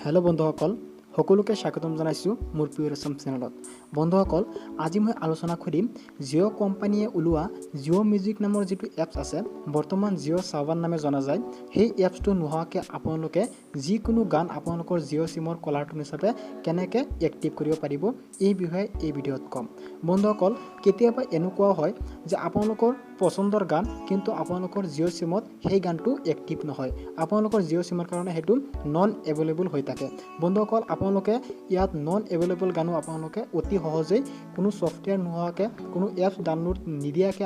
Hello' বন্ধুসকল, সকলোকে স্বাগতম জনাইছোঁ মোৰ প্ৰিয় আছাম চেনেলত। বন্ধুসকল, আজি মই আলোচনা কৰিম জিঅ' কোম্পানীয়ে ওলোৱা জিঅ' মিউজিক নামৰ যিটো এপছ আছে, বৰ্তমান জিঅ' সাৱন নামে জনা যায়। সেই এপছটো নোহোৱাকৈ আপোনালোকে যিকোনো গান আপোনালোকৰ জিঅ' চিমৰ কলাৰ টোন হিচাপে কেনেকৈ এক্টিভ কৰিব পাৰিব, এই বিষয়ে এই ভিডিঅ'ত ক'ম। বন্ধুসকল, কেতিয়াবা এনেকুৱাও হয় যে আপোনালোকৰ পচন্দৰ গান কিন্তু আপোনালোকৰ জিঅ' চিমত সেই গানটো এক্টিভ নহয়। আপোনালোকৰ জিঅ' চিমৰ কাৰণে সেইটো নন এভেইলেবল হৈ থাকে। বন্ধুসকল, আপোনালোকে ইয়াত নন এভেইলেবল গানো আপোনালোকে অতি সহজেই কোনো ছফ্টৱেৰ নোহোৱাকৈ, কোনো এপছ ডাউনলোড নিদিয়াকৈ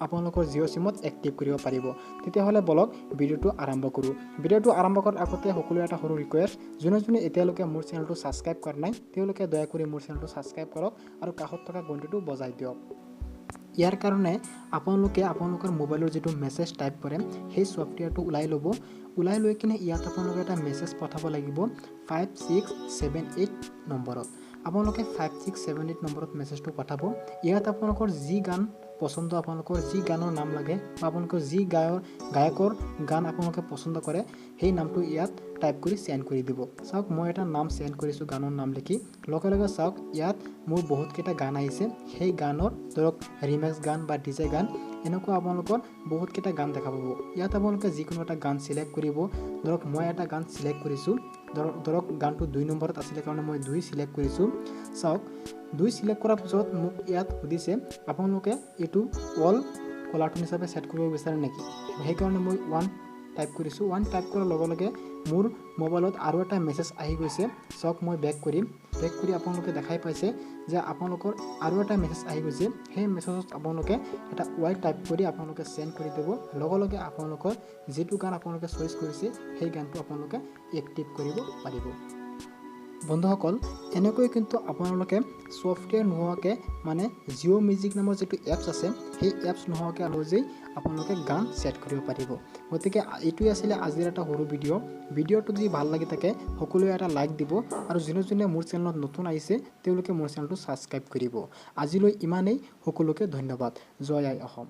আপোনালোকৰ জিঅ' চিমত এক্টিভ কৰিব পাৰিব। তেতিয়াহ'লে বলক ভিডিঅ'টো আৰম্ভ কৰোঁ। ভিডিঅ'টো আৰম্ভ কৰাৰ আগতে সকলোৰে এটা সৰু ৰিকুৱেষ্ট, যোনে এতিয়ালৈকে মোৰ চেনেলটো ছাবস্ক্ৰাইব কৰা নাই তেওঁলোকে দয়া কৰি মোৰ চেনেলটো ছাবস্ক্ৰাইব কৰক আৰু কাষত থকা ঘণ্টিটো বজাই দিয়ক। ইয়াৰ কাৰণে আপোনালোকে আপোনালোকৰ মোবাইলৰ যিটো মেছেজ টাইপ কৰে সেই ছফ্টৱেৰটো ওলাই ল'ব। ওলাই লৈ কিনে ইয়াত আপোনালোকে এটা মেছেজ পঠাব লাগিব 5678 নম্বৰত। আপোনালোকে 5678 নম্বৰত মেছেজটো পঠাব। ইয়াত আপোনালোকৰ যি গান পচন্দ, আপোনালোকৰ যি গানৰ নাম লাগে বা আপোনালোকৰ যি গায়কৰ গান আপোনালোকে পচন্দ কৰে সেই নামটো ইয়াত টাইপ কৰি চেণ্ড কৰি দিব। চাওক, মই এটা নাম চেণ্ড কৰিছোঁ, গানৰ নাম লিখি লগে লগে চাওক ইয়াত মোৰ বহুতকেইটা গান আহিছে। সেই গানৰ ধৰক ৰিমেক্স গান বা ডিজে গান, এনেকুৱা আপোনালোকৰ বহুতকেইটা গান দেখা পাব। ইয়াত আপোনালোকে যিকোনো এটা গান চিলেক্ট কৰিব। ধৰক মই এটা গান চিলেক্ট কৰিছোঁ, ধৰক গানটো 2 নম্বৰত আছিলে কাৰণে মই 2 চিলেক্ট কৰিছোঁ। চাওক, 2 চিলেক্ট কৰাৰ পিছত মোক ইয়াত সুধিছে আপোনালোকে এইটো অল কলাৰটোন হিচাপে ছেট কৰিব বিচাৰে নেকি। সেইকাৰণে মই 1 টাইপ কৰিছোঁ। 1 টাইপ কৰাৰ লগে লগে মোৰ মোবাইলত আৰু এটা মেছেজ আহি গৈছে। চাওক, মই বেক কৰি আপোনালোকে দেখাই পাইছে যে আপোনালোকৰ আৰু এটা মেছেজ আহি গৈছে। সেই মেছেজত আপোনালোকে এটা ৱাই টাইপ কৰি আপোনালোকে চেণ্ড কৰি দিব। লগে লগে আপোনালোকৰ যিটো গান আপোনালোকে চইচ কৰিছে সেই গানটো আপোনালোকে এক্টিভ কৰিব পাৰিব। বন্ধুসকল, এনেকৈ কিন্তু আপোনালোকে ছফ্টৱেৰ নোহোৱাকৈ, মানে জিঅ' মিউজিক নামৰ যিটো এপছ আছে সেই এপছ নোহোৱাকৈ সহজেই আপোনালোকে গান ছেট কৰিব পাৰিব। গতিকে এইটোৱে আছিলে আজিৰ এটা সৰু ভিডিঅ'টো যদি ভাল লাগি থাকে সকলোৱে এটা লাইক দিব আৰু যোনে মোৰ চেনেলত নতুন আহিছে তেওঁলোকে মোৰ চেনেলটো ছাবস্ক্ৰাইব কৰিব। আজিলৈ ইমানেই, সকলোকে ধন্যবাদ। জয় আই অসম।